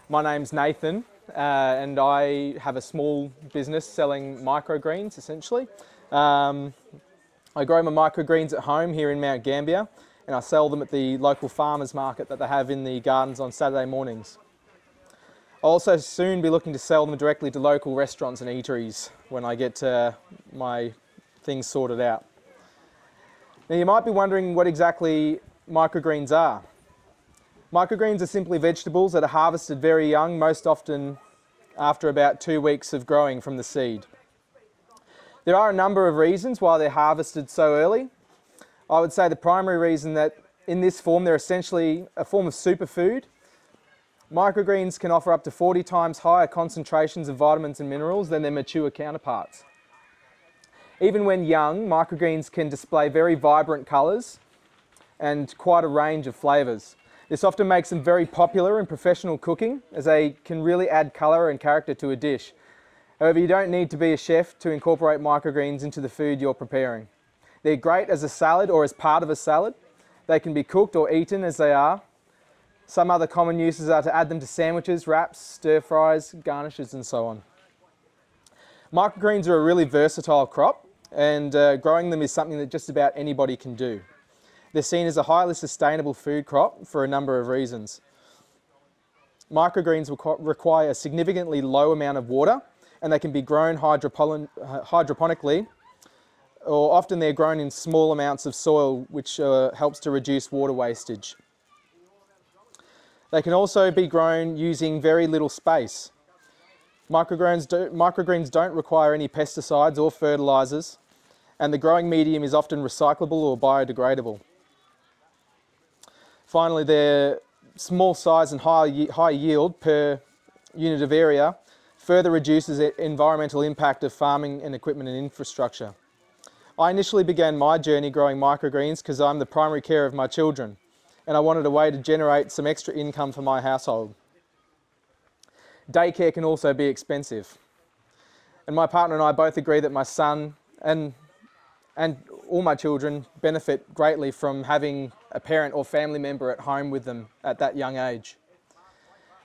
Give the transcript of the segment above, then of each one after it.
My name's Nathan, and I have a small business selling microgreens, essentially. I grow my microgreens at home here in Mount Gambier, and I sell them at the local farmers market that they have in the gardens on Saturday mornings. I'll also soon be looking to sell them directly to local restaurants and eateries when I get my things sorted out. Now you might be wondering what exactly microgreens are. Microgreens are simply vegetables that are harvested very young, most often after about 2 weeks of growing from the seed. There are a number of reasons why they're harvested so early. I would say the primary reason that in this form they're essentially a form of superfood. Microgreens can offer up to 40 times higher concentrations of vitamins and minerals than their mature counterparts. Even when young, microgreens can display very vibrant colours and quite a range of flavours. This often makes them very popular in professional cooking, as they can really add colour and character to a dish. However, you don't need to be a chef to incorporate microgreens into the food you're preparing. They're great as a salad or as part of a salad. They can be cooked or eaten as they are. Some other common uses are to add them to sandwiches, wraps, stir fries, garnishes and so on. Microgreens are a really versatile crop, and growing them is something that just about anybody can do. They're seen as a highly sustainable food crop for a number of reasons. Microgreens require a significantly low amount of water, and they can be grown hydroponically, or often they're grown in small amounts of soil, which helps to reduce water wastage. They can also be grown using very little space. Microgreens don't require any pesticides or fertilisers, and the growing medium is often recyclable or biodegradable. Finally, their small size and high yield per unit of area further reduces the environmental impact of farming and equipment and infrastructure. I initially began my journey growing microgreens because I'm the primary carer of my children, and I wanted a way to generate some extra income for my household. Daycare can also be expensive, and my partner and I both agree that my son and all my children benefit greatly from having a parent or family member at home with them at that young age.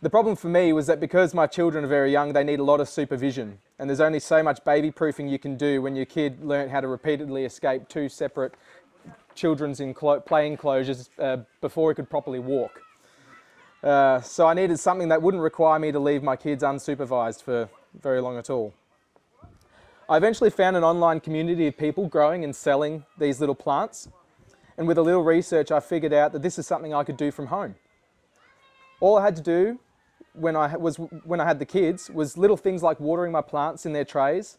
The problem for me was that because my children are very young, they need a lot of supervision, and there's only so much baby proofing you can do when your kid learnt how to repeatedly escape 2 separate children's play enclosures before he could properly walk. So I needed something that wouldn't require me to leave my kids unsupervised for very long at all. I eventually found an online community of people growing and selling these little plants, and with a little research I figured out that this is something I could do from home. All I had to do when I had the kids was little things like watering my plants in their trays,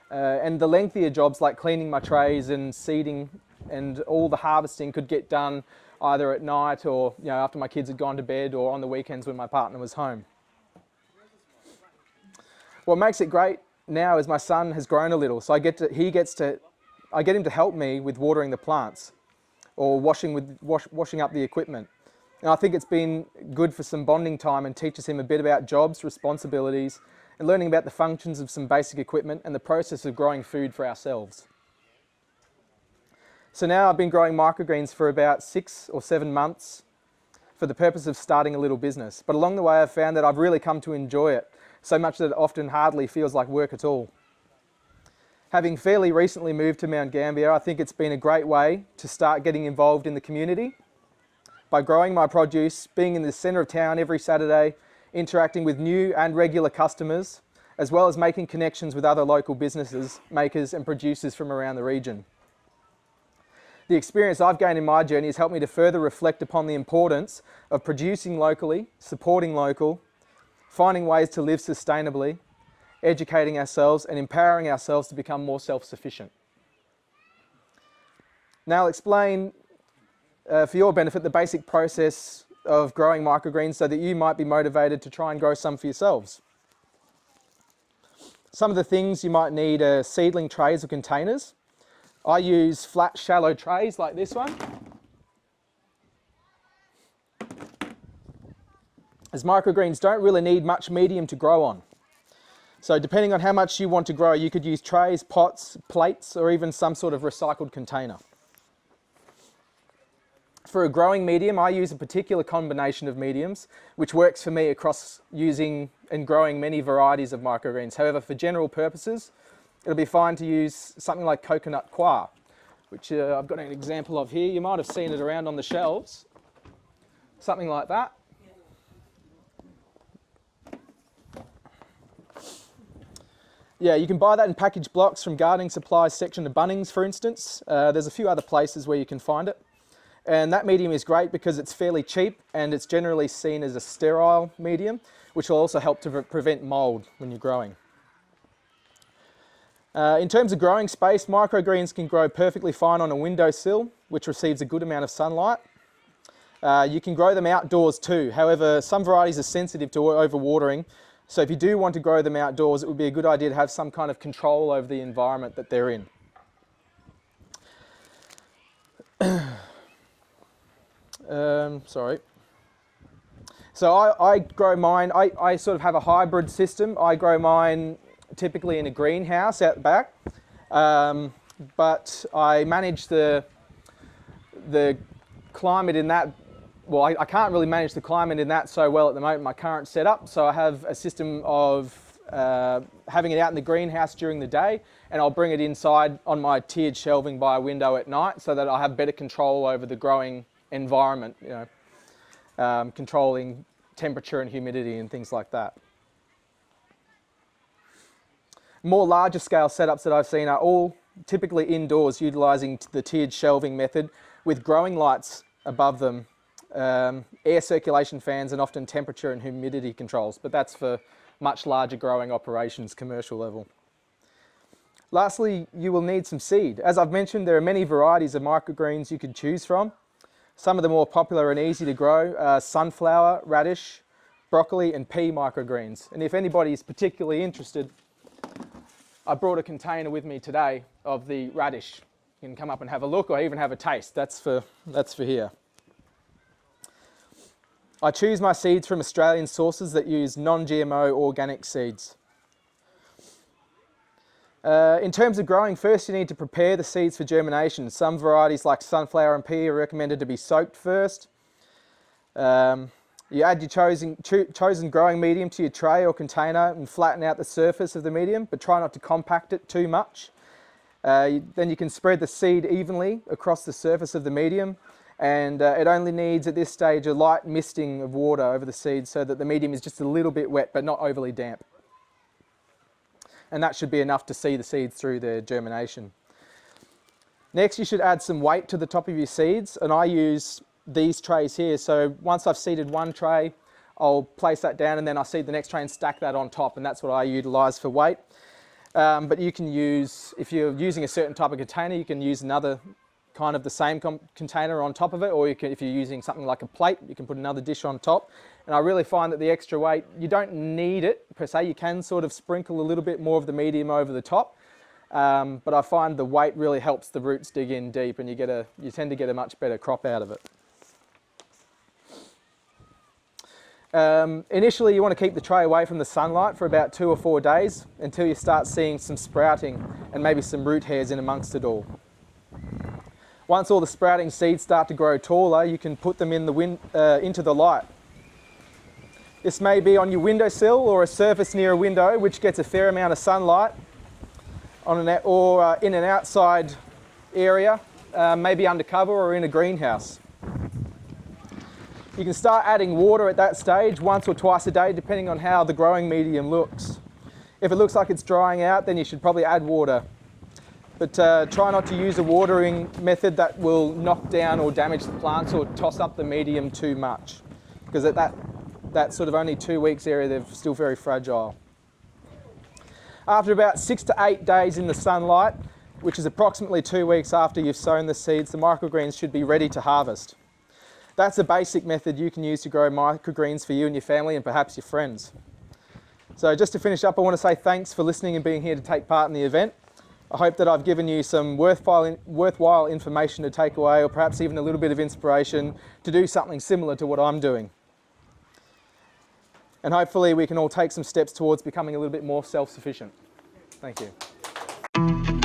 and the lengthier jobs like cleaning my trays and seeding, and all the harvesting could get done either at night or after my kids had gone to bed, or on the weekends when my partner was home. What makes it great now is my son has grown a little, so I get him to help me with watering the plants or washing up the equipment. And I think it's been good for some bonding time and teaches him a bit about jobs, responsibilities, and learning about the functions of some basic equipment and the process of growing food for ourselves. So now I've been growing microgreens for about 6 or 7 months for the purpose of starting a little business. But along the way I've found that I've really come to enjoy it, so much that it often hardly feels like work at all. Having fairly recently moved to Mount Gambier, I think it's been a great way to start getting involved in the community. By growing my produce, being in the centre of town every Saturday, interacting with new and regular customers, as well as making connections with other local businesses, makers and producers from around the region. The experience I've gained in my journey has helped me to further reflect upon the importance of producing locally, supporting local, finding ways to live sustainably, educating ourselves and empowering ourselves to become more self-sufficient. Now I'll explain for your benefit the basic process of growing microgreens so that you might be motivated to try and grow some for yourselves. Some of the things you might need are seedling trays or containers. I use flat, shallow trays like this one, as microgreens don't really need much medium to grow on. So depending on how much you want to grow, you could use trays, pots, plates, or even some sort of recycled container. For a growing medium, I use a particular combination of mediums, which works for me across using and growing many varieties of microgreens. However, for general purposes, it'll be fine to use something like coconut coir, which I've got an example of here. You might have seen it around on the shelves. Something like that. Yeah, you can buy that in packaged blocks from gardening supplies section of Bunnings, for instance. There's a few other places where you can find it. And that medium is great because it's fairly cheap and it's generally seen as a sterile medium, which will also help to prevent mould when you're growing. In terms of growing space, microgreens can grow perfectly fine on a windowsill, which receives a good amount of sunlight. You can grow them outdoors too. However, some varieties are sensitive to overwatering. So if you do want to grow them outdoors, it would be a good idea to have some kind of control over the environment that they're in. Sorry. So I grow mine, I sort of have a hybrid system. I grow mine typically in a greenhouse out the back, but I manage the climate in that. Well, I can't really manage the climate in that so well at the moment, my current setup. So I have a system of having it out in the greenhouse during the day, and I'll bring it inside on my tiered shelving by a window at night so that I have better control over the growing environment, controlling temperature and humidity and things like that. More larger scale setups that I've seen are all typically indoors, utilising the tiered shelving method with growing lights above them, air circulation fans, and often temperature and humidity controls, but that's for much larger growing operations, commercial level. Lastly, you will need some seed. As I've mentioned, there are many varieties of microgreens you could choose from. Some of the more popular and easy to grow are sunflower, radish, broccoli and pea microgreens. And if anybody is particularly interested, I brought a container with me today of the radish. You can come up and have a look or even have a taste. That's for here. I choose my seeds from Australian sources that use non-GMO organic seeds. In terms of growing, first you need to prepare the seeds for germination. Some varieties like sunflower and pea are recommended to be soaked first. You add your chosen growing medium to your tray or container and flatten out the surface of the medium, but try not to compact it too much. Then you can spread the seed evenly across the surface of the medium, and it only needs at this stage a light misting of water over the seeds so that the medium is just a little bit wet but not overly damp. And that should be enough to see the seeds through their germination. Next, you should add some weight to the top of your seeds, and I use these trays here. So once I've seeded one tray, I'll place that down and then I'll seed the next tray and stack that on top, and that's what I utilise for weight. But you can use, if you're using a certain type of container, you can use another kind of the same container on top of it, or you can, if you're using something like a plate, you can put another dish on top. And I really find that the extra weight, you don't need it per se. You can sort of sprinkle a little bit more of the medium over the top, but I find the weight really helps the roots dig in deep, and you tend to get a much better crop out of it. Initially, you want to keep the tray away from the sunlight for about 2 or 4 days until you start seeing some sprouting and maybe some root hairs in amongst it all. Once all the sprouting seeds start to grow taller, you can put them in into the light. This may be on your windowsill or a surface near a window which gets a fair amount of sunlight, or in an outside area, maybe undercover or in a greenhouse. You can start adding water at that stage once or twice a day depending on how the growing medium looks. If it looks like it's drying out, then you should probably add water. But try not to use a watering method that will knock down or damage the plants or toss up the medium too much, because at that sort of only 2 weeks area, they're still very fragile. After about 6 to 8 days in the sunlight, which is approximately 2 weeks after you've sown the seeds, the microgreens should be ready to harvest. That's a basic method you can use to grow microgreens for you and your family and perhaps your friends. So just to finish up, I want to say thanks for listening and being here to take part in the event. I hope that I've given you some worthwhile information to take away, or perhaps even a little bit of inspiration to do something similar to what I'm doing. And hopefully we can all take some steps towards becoming a little bit more self-sufficient. Thank you.